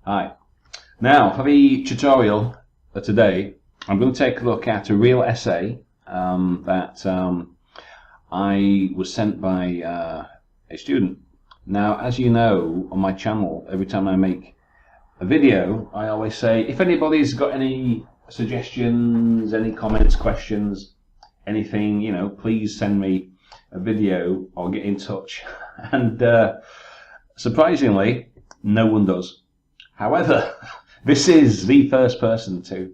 Hi. Now, for the tutorial today, I'm going to take a look at a real essay that I was sent by a student. Now, as you know, on my channel, every time I make a video, I always say, if anybody's got any suggestions, any comments, questions, anything, you know, please send me a video or get in touch. And surprisingly, no one does. However, this is the first person to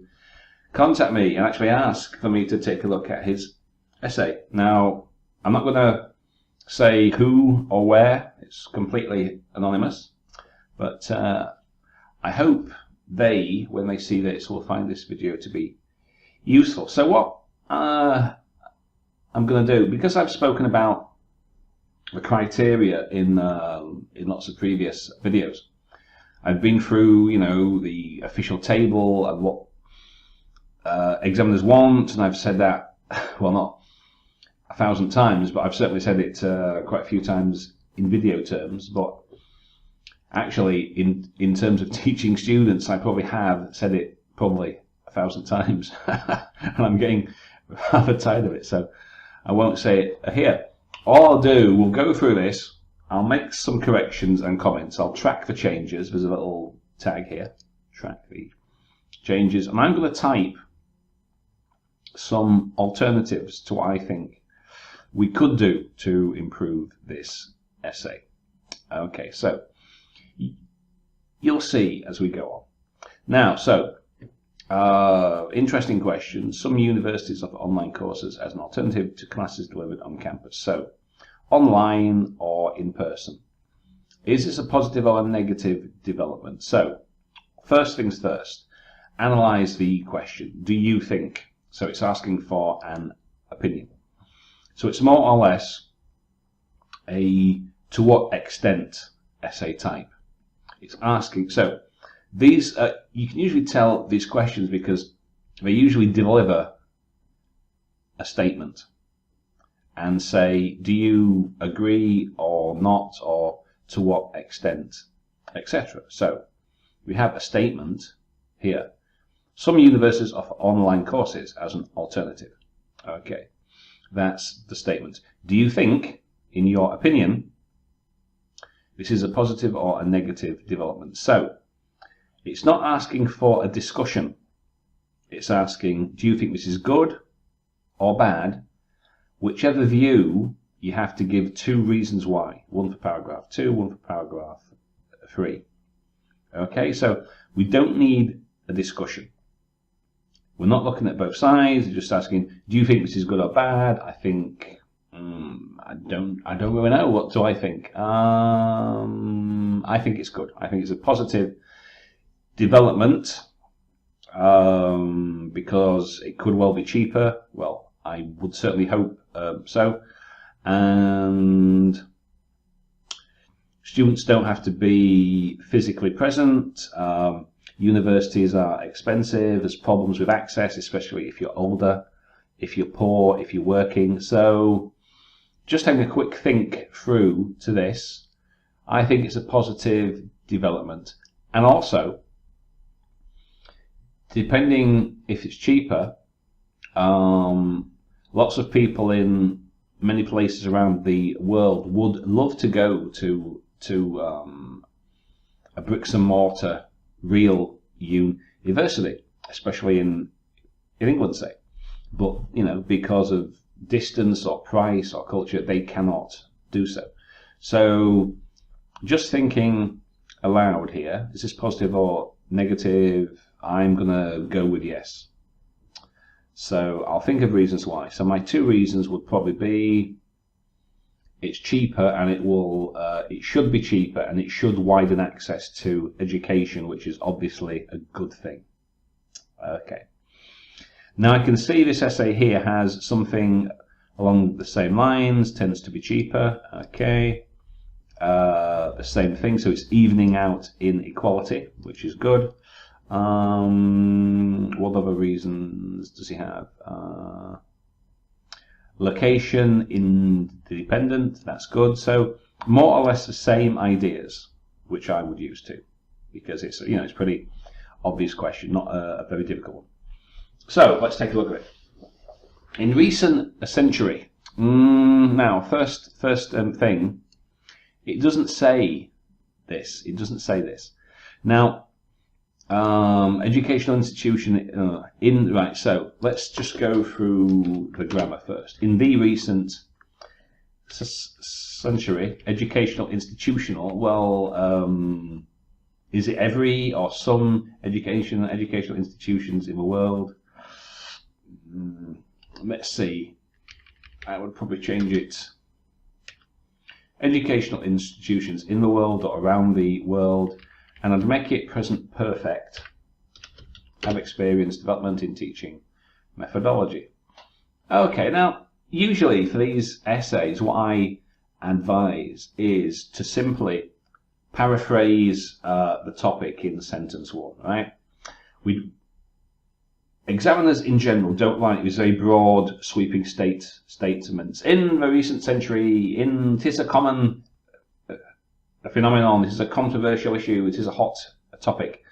contact me and actually ask for me to take a look at his essay. Now, I'm not going to say who or where, it's completely anonymous, but I hope they, when they see this, will find this video to be useful. So what I'm going to do, because I've spoken about the criteria in lots of previous videos, I've been through, you know, the official table and what examiners want, and I've said that, well, not 1,000 times, but I've certainly said it quite a few times in video terms. But actually, in terms of teaching students, I probably have said it probably 1,000 times, and I'm getting rather tired of it, so I won't say it here. All I'll do, we'll go through this. I'll make some corrections and comments. I'll track the changes. There's a little tag here. Track the changes. And I'm going to type some alternatives to what I think we could do to improve this essay. Okay, so you'll see as we go on. Now, so interesting question. Some universities offer online courses as an alternative to classes delivered on campus. So, online or in person. Is this a positive or a negative development? So, first things first, analyze the question. Do you think? So it's asking for an opinion. So it's more or less a to what extent essay type. It's asking. So these you can usually tell these questions because they usually deliver a statement and say, do you agree or not, or to what extent, etc. So we have a statement here. Some universities offer online courses as an alternative. Okay, that's the statement. Do you think, in your opinion, this is a positive or a negative development? So it's not asking for a discussion. It's asking, do you think this is good or bad? Whichever view, you have to give two reasons why. One for paragraph 2, one for paragraph 3. Okay, so we don't need a discussion. We're not looking at both sides. We're just asking, do you think this is good or bad? I think, I don't really know. What do I think? I think it's good. I think it's a positive development because it could well be cheaper. Well, I would certainly hope so, and students don't have to be physically present. Universities are expensive. There's problems with access, especially if you're older, if you're poor, if you're working. So just having a quick think through to this, I think it's a positive development. And also, depending if it's cheaper, lots of people in many places around the world would love to go to a bricks and mortar real university, especially in England, say. But, you know, because of distance or price or culture, they cannot do so. So just thinking aloud here, is this positive or negative? I'm going to go with yes. So I'll think of reasons why. So my two reasons would probably be it's cheaper, and it should be cheaper, and it should widen access to education, which is obviously a good thing. Okay. Now I can see this essay here has something along the same lines, tends to be cheaper. Okay. The same thing, so it's evening out inequality, which is good. What other reasons does he have? Location independent, that's good. So more or less the same ideas, which I would use too. because it's, you know, it's a pretty obvious question, not a very difficult one. So let's take a look at it. In recent century, now first thing, it doesn't say this. It doesn't say this. Now, educational institution right. So let's just go through the grammar first. In the recent century, educational institutional. Well, is it every or some educational institutions in the world? Let's see. I would probably change it. Educational institutions in the world or around the world, and I'd make it present perfect. Have experience development in teaching methodology. Okay, now usually for these essays, what I advise is to simply paraphrase the topic in sentence one. Right? Examiners in general don't like these very broad, sweeping statements. In the recent century, it is a common phenomenon, this is a controversial issue, it is a hot topic.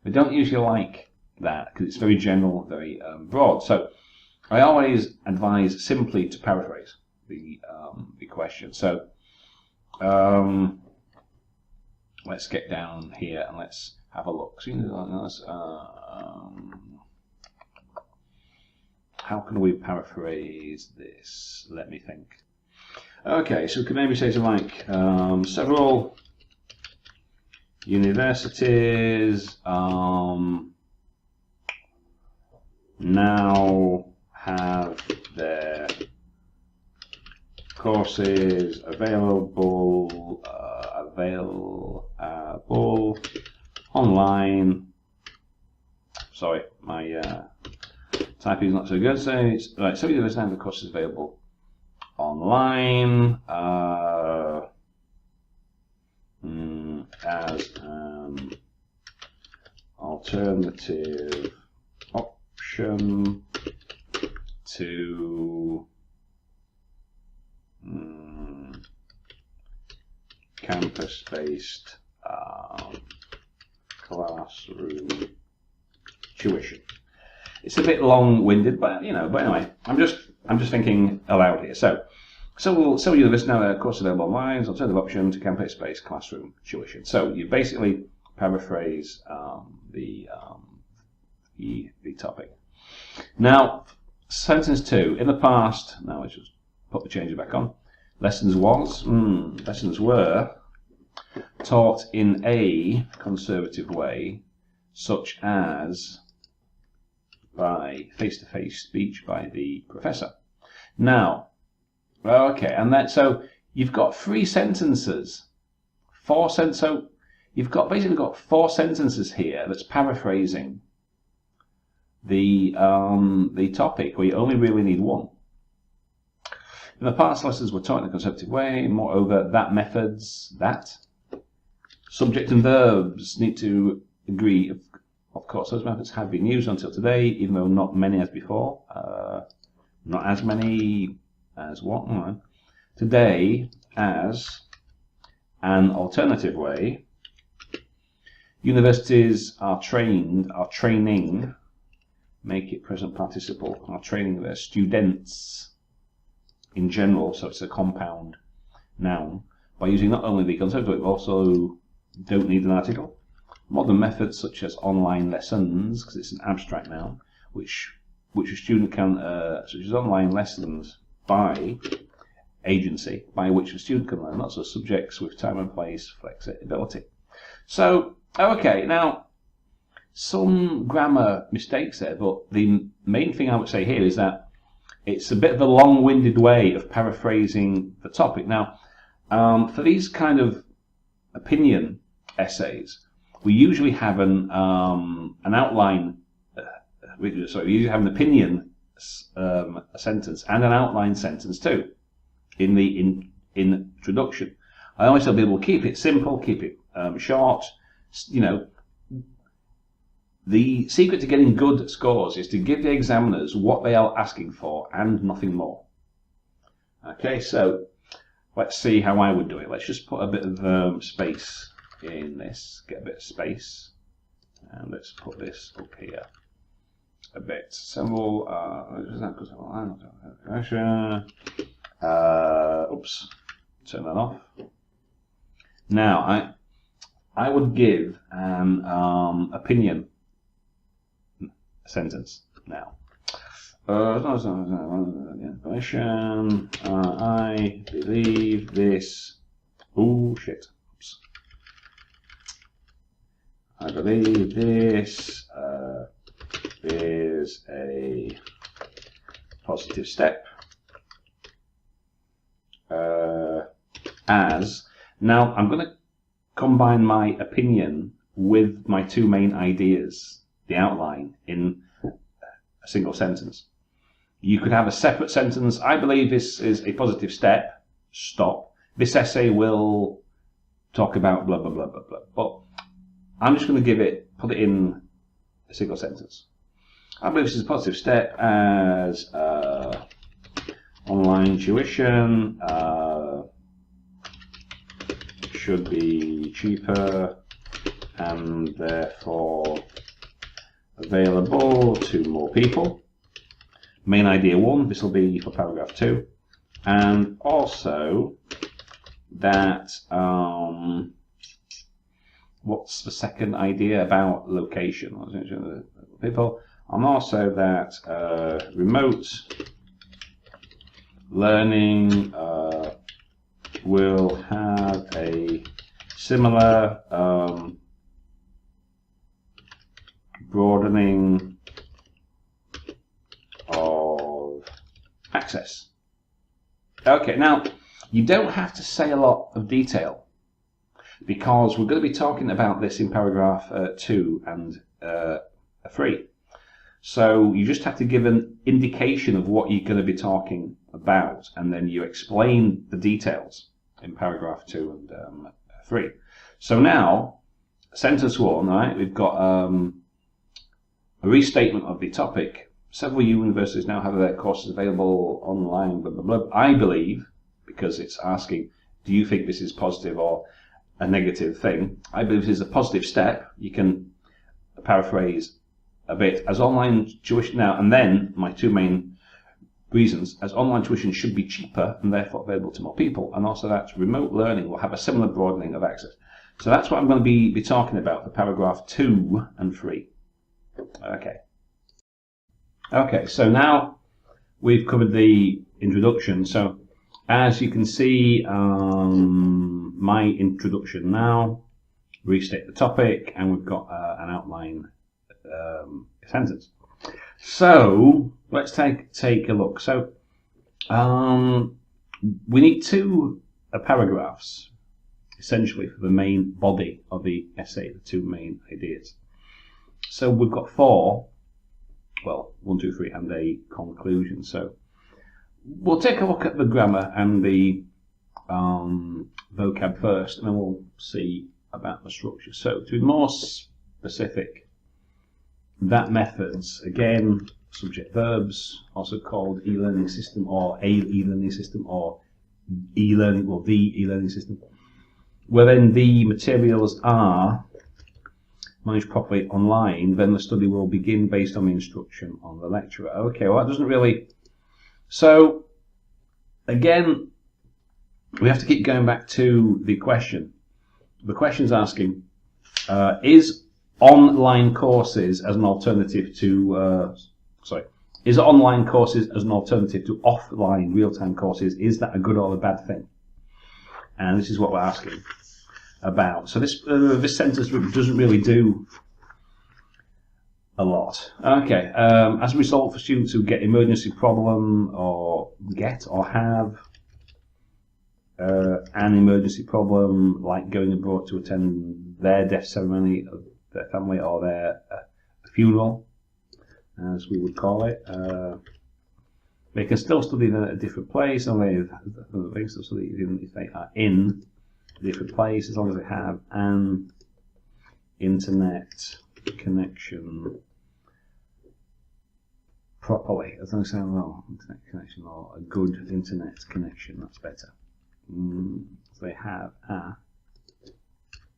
We don't usually like that because it's very general, very broad. So I always advise simply to paraphrase the question. So let's get down here and let's have a look. How can we paraphrase this? Let me think. Okay, so we could maybe say something like several universities now have their courses available online. Sorry, my typing is not so good. So it's right. So universities now have the courses available online as an alternative option to campus-based classroom tuition. It's a bit long-winded, but you know. But anyway, I'm just thinking aloud here. So universities now have courses available online as an alternative option to campus-based classroom tuition. So you basically paraphrase the topic. Now, sentence two. In the past, now let's just put the changes back on. Lessons were taught in a conservative way, such as by face-to-face speech by the professor. Now, okay, and that, so you've got three sentences, so you've basically got four sentences here that's paraphrasing the topic, where you only really need one. In the past, lessons were taught in a conservative way. Moreover, that subject and verbs need to agree. Of course, those methods have been used until today, even though not many as before. Not as many as what? Today, as an alternative way, universities are training, make it present participle, are training their students in general, so it's a compound noun, by using not only the conservative, but also don't need an article. Modern methods such as online lessons, because it's an abstract noun, which a student can, such as online lessons by agency, by which a student can learn lots of subjects with time and place flexibility. So, okay, now some grammar mistakes there, but the main thing I would say here is that it's a bit of a long-winded way of paraphrasing the topic. Now, for these kind of opinion essays, we usually have an outline. We usually have an opinion sentence and an outline sentence too in the introduction. I always tell people, keep it simple, keep it short. You know, the secret to getting good scores is to give the examiners what they are asking for and nothing more. Okay, so let's see how I would do it. Let's just put a bit of space in this, get a bit of space, and let's put this up here a bit. So we'll, oops, turn that off. Now, I would give an opinion sentence now. Information. I believe this. Oh shit. Oops. I believe this is a positive step. As now, I'm going to combine my opinion with my two main ideas, the outline, in a single sentence. You could have a separate sentence. I believe this is a positive step. Stop. This essay will talk about blah, blah, blah, blah, blah. But I'm just going to put it in a single sentence. I believe this is a positive step as online tuition should be cheaper and therefore available to more people. Main idea 1, this will be for paragraph 2, and also that what's the second idea about location? People, and also that remote learning will have a similar broadening of access. Okay, now you don't have to say a lot of detail because we're going to be talking about this in paragraph 2 and 3. So you just have to give an indication of what you're going to be talking about, and then you explain the details in paragraph 2 and 3. So now, sentence 1, right? We've got a restatement of the topic. Several universities now have their courses available online, blah, blah, blah. I believe, because it's asking, do you think this is positive or a negative thing? I believe this is a positive step. You can paraphrase a bit as online tuition now, and then my two main reasons, as online tuition should be cheaper and therefore available to more people, and also that remote learning will have a similar broadening of access. So that's what I'm going to be talking about for paragraph 2 and 3. Okay, so now we've covered the introduction. So as you can see, my introduction now, restate the topic, and we've got an outline sentence. So let's take a look. So we need 2 paragraphs essentially for the main body of the essay, the 2 main ideas. So we've got 4, well, 1, 2, 3, and a conclusion. So we'll take a look at the grammar and the vocab first, and then we'll see about the structure. So to be more specific, that methods, again, subject verbs, also called e-learning system or a e-learning system or e-learning or the e-learning system, wherein the materials are managed properly online, then the study will begin based on the instruction on the lecturer. Okay, well that doesn't really... So, again, we have to keep going back to the question. The question's asking, is online courses as an alternative to, is online courses as an alternative to offline real-time courses, is that a good or a bad thing? And this is what we're asking about. So this sentence doesn't really do a lot. Okay, as a result, for students who get emergency problem or have an emergency problem, like going abroad to attend their death ceremony of their family or their funeral, as we would call it, they can still study in a different place, or they can still study even if they are in a different place, as long as they have an internet connection properly. As long as they have internet connection or a good internet connection, that's better. So they have a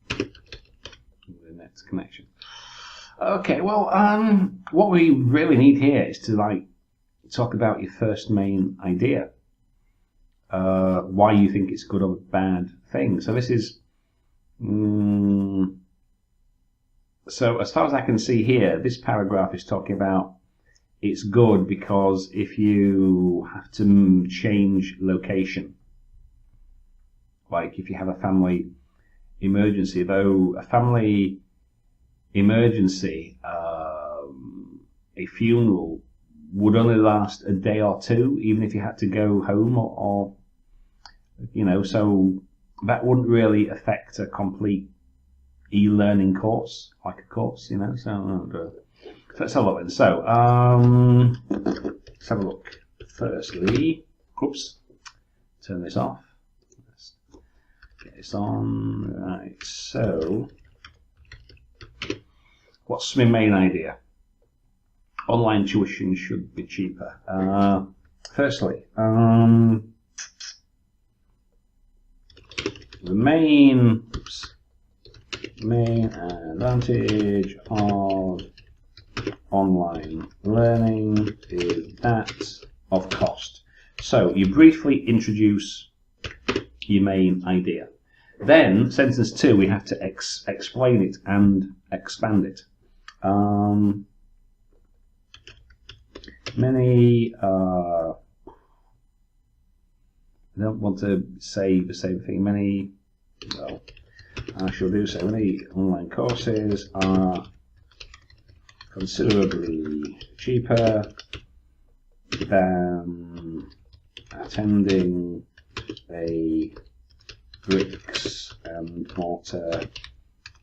The next connection. Okay, well, what we really need here is to talk about your first main idea. Why you think it's a good or bad thing. So this is. So as far as I can see here, this paragraph is talking about it's good because if you have to change location, like if you have a family emergency, though a family emergency, a funeral would only last a day or two, even if you had to go home or so that wouldn't really affect a complete e-learning course, like a course, so let's have a look then. So let's have a look. Firstly, oops, turn this off. Let's get this on. Right, so what's my main idea? Online tuition should be cheaper. Firstly, the main advantage of online learning is that of cost. So you briefly introduce your main idea. Then, sentence 2, we have to explain it and expand it. I don't want to say the same thing. I shall do so. Many online courses are considerably cheaper than attending a bricks and mortar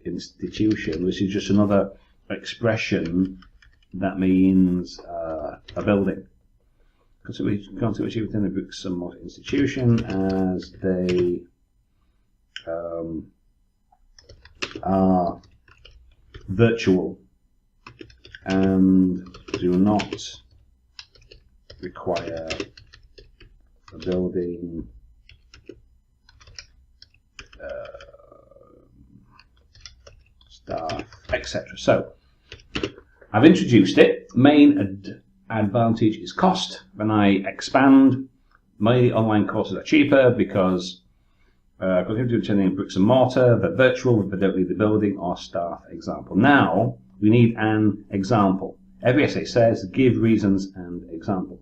institution, which is just another expression that means a building. Considerably cheaper than a bricks and mortar institution, as they are virtual and do not require a building, staff, etc. So I've introduced it. Main advantage is cost. When I expand, my online courses are cheaper because continue attending bricks and mortar, they're virtual, they don't need the building or staff. Example. Now we need an example. Every essay says give reasons and example.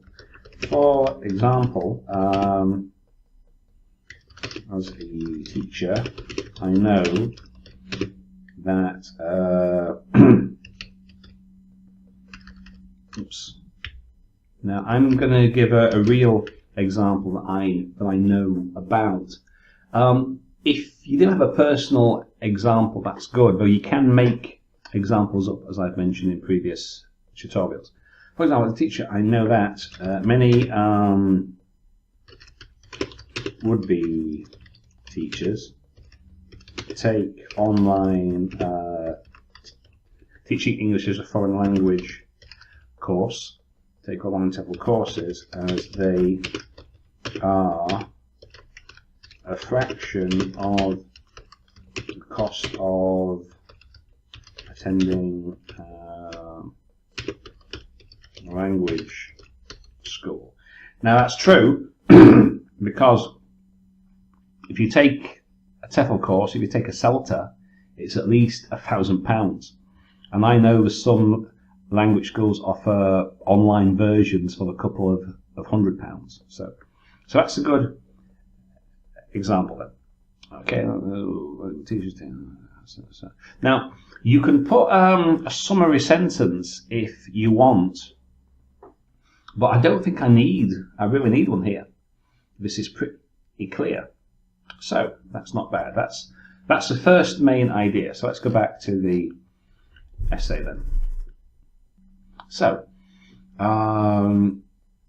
For example, as a teacher, I know that oops. Now I'm going to give a real example that I know about. If you do have a personal example, that's good, but you can make examples up, as I've mentioned in previous tutorials. For example, as a teacher, I know that many would-be teachers take online teaching English as a foreign language course, take online several courses, as they are a fraction of the cost of attending language school. Now that's true because if you take a TEFL course, if you take a CELTA, it's at least £1,000. And I know that some language schools offer online versions for a couple of £100. So that's a good example then. Okay, teachers. Now you can put a summary sentence if you want, but I don't think I really need one here. This is pretty clear, so that's not bad. That's the first main idea. So let's go back to the essay then. So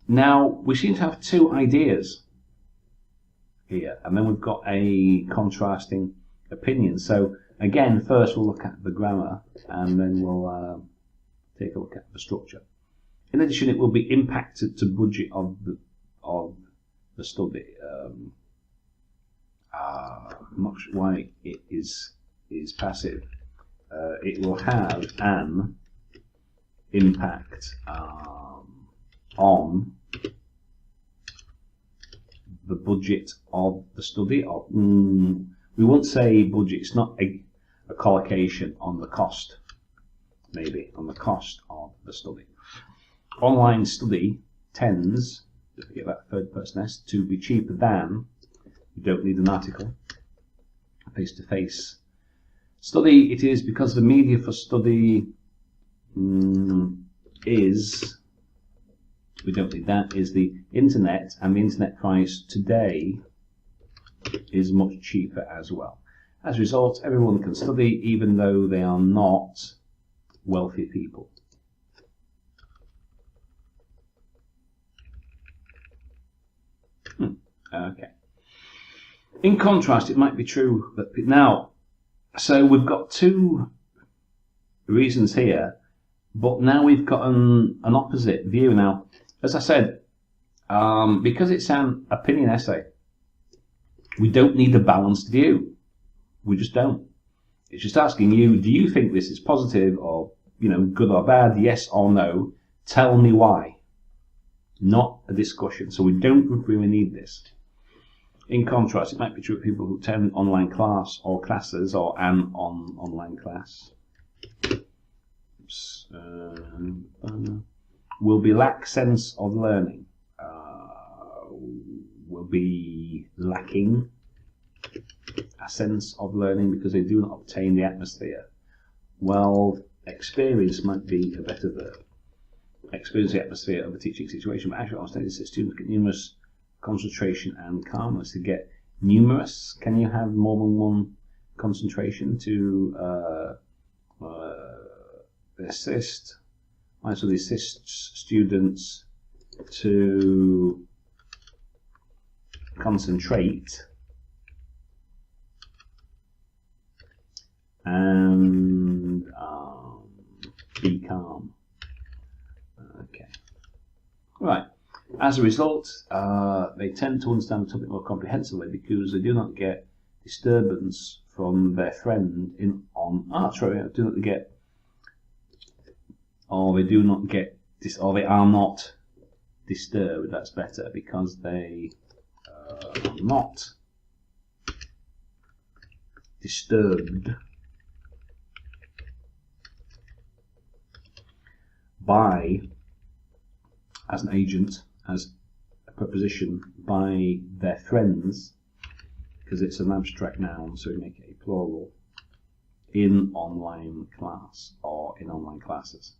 now we seem to have two ideas here, and then we've got a contrasting opinion. So again, first we'll look at the grammar, and then we'll take a look at the structure. In addition, it will be impacted to budget of the study. I'm not sure why it is is passive, it will have an impact on the budget of the study. Or we won't say budget, it's not a collocation on the cost, maybe on the cost of the study. Online study tends, don't forget that third person S, to be cheaper than, you don't need an article, face-to-face study. It is because the media for study is, we don't need that, is the internet, and the internet price today is much cheaper as well. As a result, everyone can study even though they are not wealthy people. Okay. In contrast, it might be true that now, so we've got two reasons here, but now we've got an opposite view. Now, as I said, because it's an opinion essay, we don't need a balanced view. We just don't. It's just asking you, do you think this is positive or, good or bad, yes or no? Tell me why. Not a discussion. So we don't really need this. In contrast, it might be true of people who attend online class or classes or an online class. Will be lack sense of learning. Will be lacking a sense of learning because they do not obtain the atmosphere. Well, experience might be a better verb. Experience the atmosphere of a teaching situation, but actually, honestly, students get numerous concentration and calmness. To get numerous, can you have more than one concentration to assist? So they assist students to concentrate and be calm. Okay. Right. As a result, they tend to understand the topic more comprehensively because they do not get disturbance from their friend or they are not disturbed. That's better, because they are not disturbed by, as an agent, as a preposition, by their friends, because it's an abstract noun, so we make it a plural, in online class or in online classes.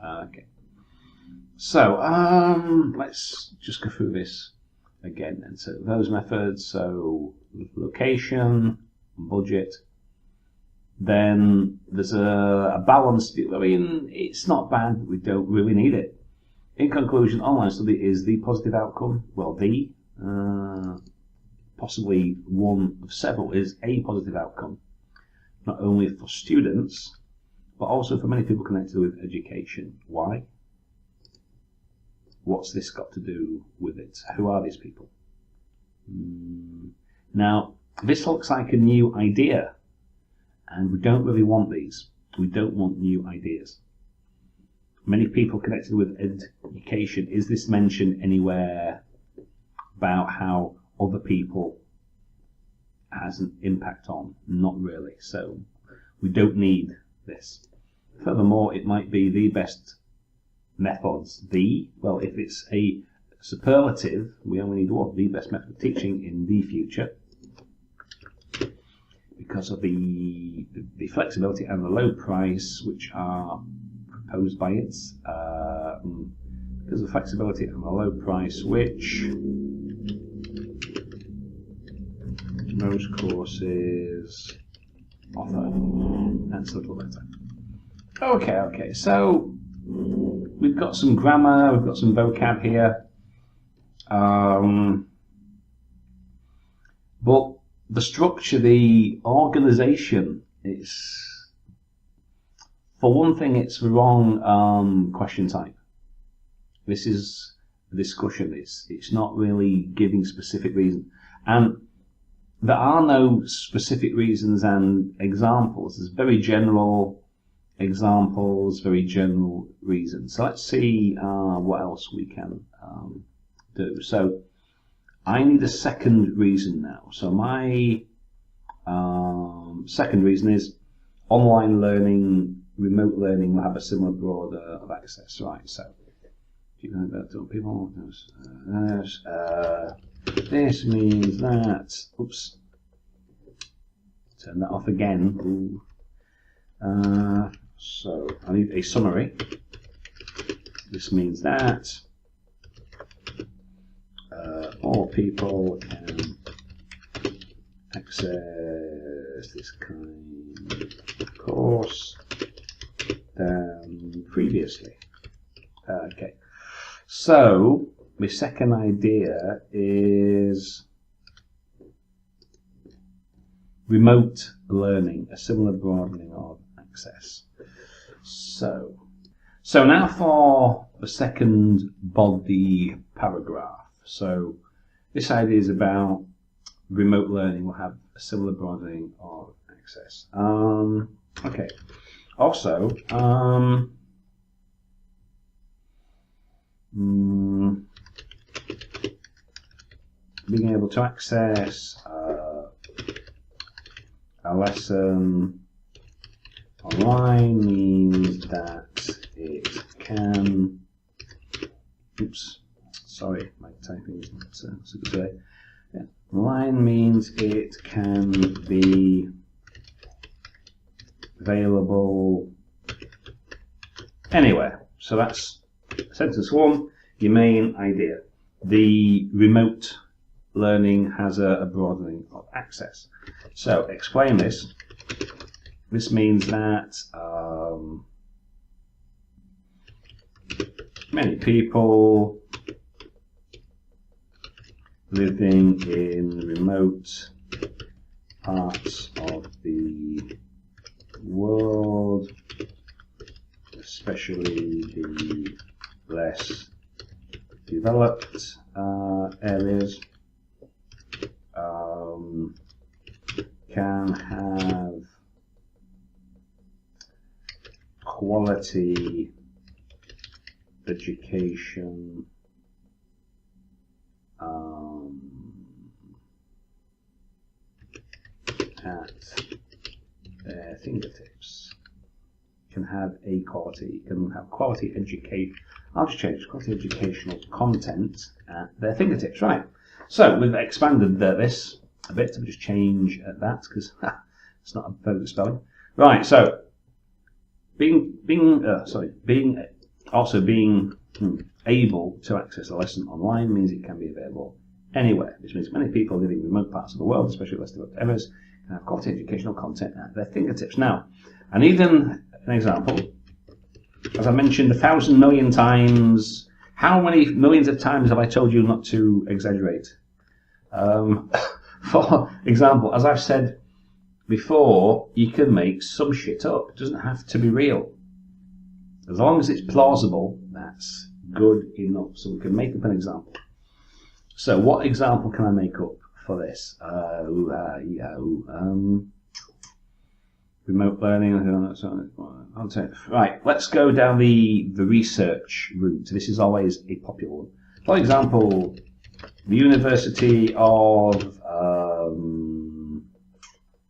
Okay. So let's just go through this again. And so those methods, so location, budget. Then there's a balanced view. I mean, it's not bad, but we don't really need it. In conclusion, online study is the positive outcome. Well, possibly one of several, is a positive outcome, not only for students, but also for many people connected with education. Why? What's this got to do with it? Who are these people? Now, this looks like a new idea, and we don't really want these. We don't want new ideas. Many people connected with education. Is this mentioned anywhere about how other people has an impact on? Not really. So we don't need this. Furthermore, it might be the best methods. Well, if it's a superlative, we only need what? The best method of teaching in the future, because of the flexibility and the low price which are proposed by it. Because of the flexibility and the low price which most courses offer. That's a little better. Okay, so we've got some grammar, we've got some vocab here, but the structure, the organisation, it's, for one thing, it's the wrong question type. This is a discussion. It's not really giving specific reason. And there are no specific reasons and examples. There's very general examples, very general reasons. So let's see what else we can do. So I need a second reason now. So my second reason is online learning, remote learning will have a similar border of access. Right, so people, this means that, oops, turn that off again. Ooh. So I need a summary. This means that all people can access this kind of course than previously. Okay, so my second idea is remote learning, a similar broadening of access. So now for the second body paragraph. So this idea is about remote learning will have a similar broadening of access. Okay. Also, being able to access a lesson online means that it can, oops, sorry, my typing is not so good today. Yeah. Online means it can be available anywhere. So that's sentence one, your main idea. The remote learning has a broadening of access. So explain this. This means that many people living in remote parts of the world, especially the less developed areas, can have quality education at their fingertips. Can have quality education. I'll just change quality educational content at their fingertips. Right. So we've expanded this a bit. So we just change that because it's not a very good spelling. Right. So being able to access a lesson online means it can be available anywhere, which means many people living in remote parts of the world, especially less developed areas, can have quality educational content at their fingertips. Now, I need an example. As I mentioned 1,000 million times, how many millions of times have I told you not to exaggerate? For example, as I've said before, you can make some shit up. It doesn't have to be real. As long as it's plausible, that's good enough. So we can make up an example. So what example can I make up for this? Remote learning. Right, let's go down the research route. This is always a popular one. For example, the University of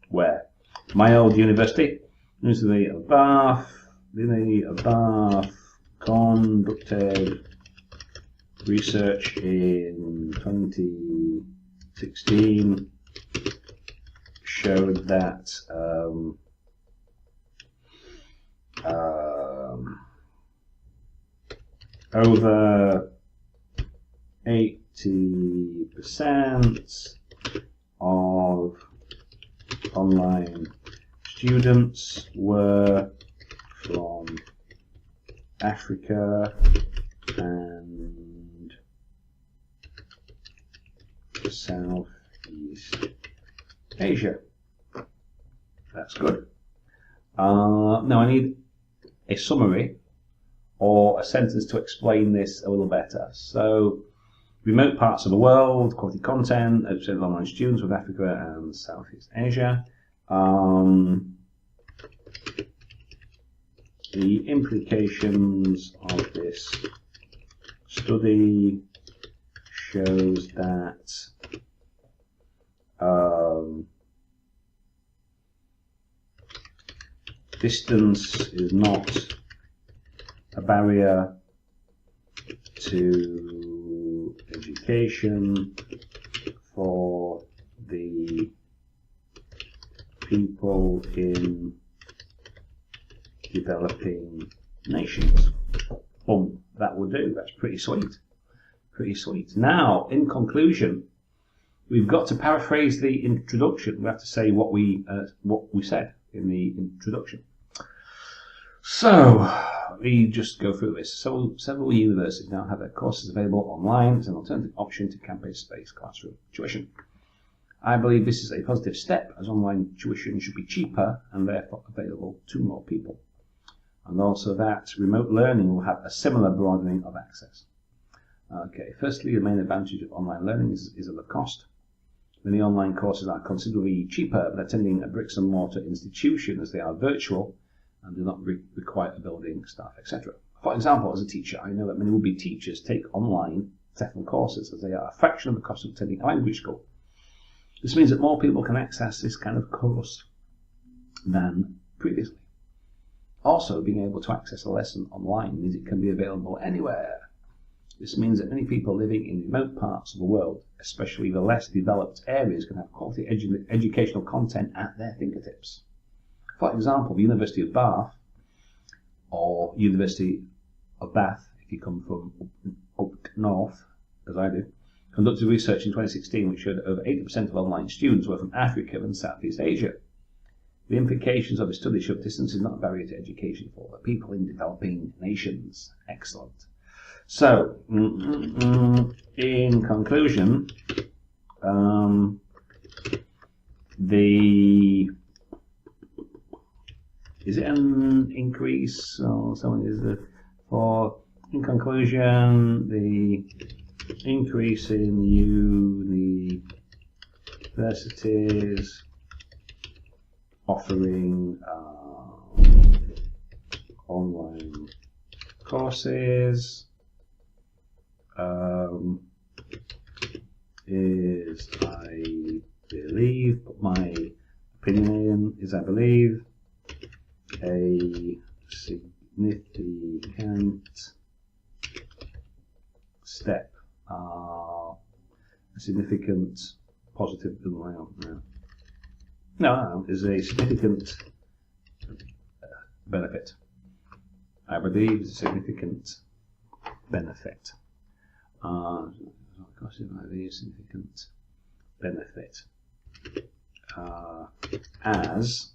where? My old university, University of Bath. University of Bath conducted research in 2016 showed that over 80% of online students were from Africa and Southeast Asia. That's good. Now I need a summary or a sentence to explain this a little better. So remote parts of the world, quality content, upset online students with Africa and Southeast Asia. The implications of this study shows that distance is not a barrier to education for the people in developing nations. Boom, that will do. That's pretty sweet. Pretty sweet. Now, in conclusion, we've got to paraphrase the introduction. We have to say what we said in the introduction. So, let me just go through this. So, several universities now have their courses available online as an alternative option to campus-based classroom tuition. I believe this is a positive step, as online tuition should be cheaper and therefore available to more people. And also that remote learning will have a similar broadening of access. Okay, firstly, the main advantage of online learning is of the cost. Many online courses are considerably cheaper than attending a bricks and mortar institution, as they are virtual and do not require a building, staff, etc. For example, as a teacher, I know that many would-be teachers take online TEFL courses, as they are a fraction of the cost of attending a language school. This means that more people can access this kind of course than previously. Also, being able to access a lesson online means it can be available anywhere. This means that many people living in remote parts of the world, especially the less developed areas, can have quality educational content at their fingertips. For example, the University of Bath, or University of Bath, if you come from up north, as I do, conducted research in 2016 which showed that over 80% of online students were from Africa and Southeast Asia. The implications of the study show distance is not a barrier to education for the people in developing nations. Excellent. So, in conclusion, is it an increase or something? In conclusion, the increase in universities offering online courses is, I believe, my opinion is, I believe, a significant step, a significant positive, is a significant benefit. I believe it's a significant benefit. Significant benefit as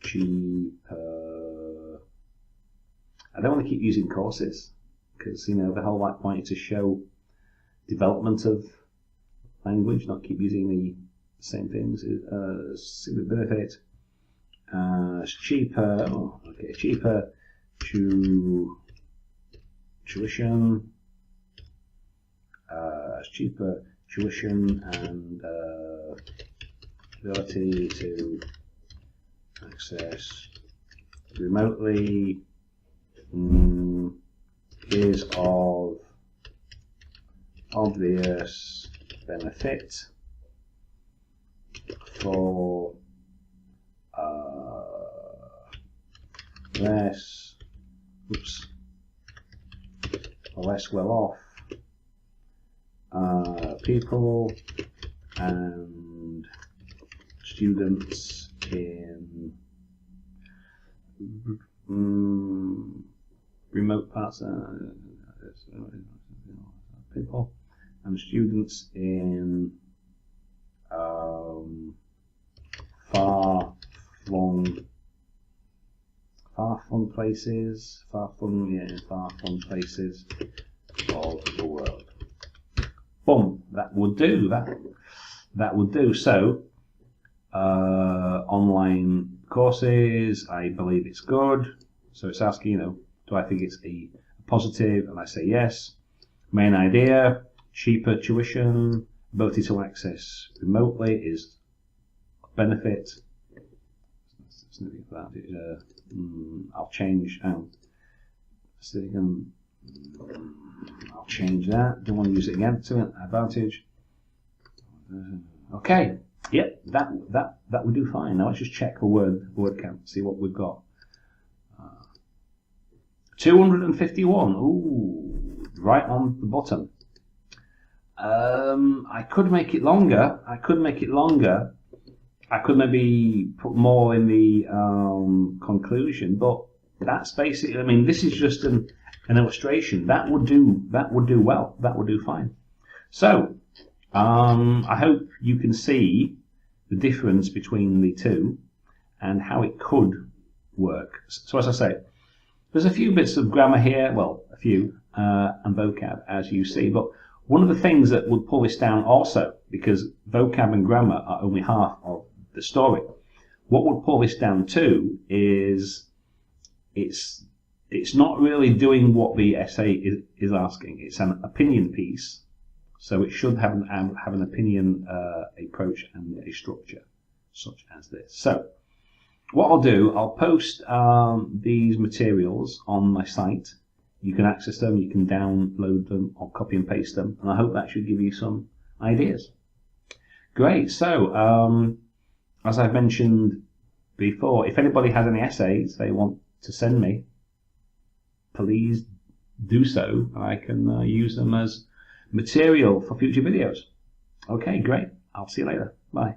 cheaper. I don't want to keep using courses because the whole point is to show development of language, not keep using the same things. Significant benefit as cheaper. Cheaper tuition. Cheaper tuition and ability to access remotely is of obvious benefit for less well-off people and students in remote parts, people and students in far-flung places, far-flung places of the world. Boom, that would do. That would do. So, online courses, I believe it's good. So it's asking, do I think it's a positive, and I say yes. Main idea, cheaper tuition, ability to access remotely is a benefit. I'll change. I'll change that. Don't want to use it again. So advantage. Okay. Yep. That would do fine. Now let's just check a word count. See what we've got. 251. Ooh, right on the bottom. I could make it longer. I could maybe put more in the conclusion, but that's basically. I mean, this is just an illustration. That would do well. That would do fine. So, I hope you can see the difference between the two and how it could work. So, as I say, there's a few bits of grammar here. Well, a few and vocab, as you see, but one of the things that would pull this down also, because vocab and grammar are only half of the story, what would pull this down to is it's not really doing what the essay is asking. It's an opinion piece, so it should have an opinion approach and a structure such as this. So what I'll do, I'll post these materials on my site. You can access them, you can download them or copy and paste them, and I hope that should give you some ideas. Great. So as I've mentioned before, if anybody has any essays they want to send me, please do so. I can use them as material for future videos. Okay, great. I'll see you later. Bye.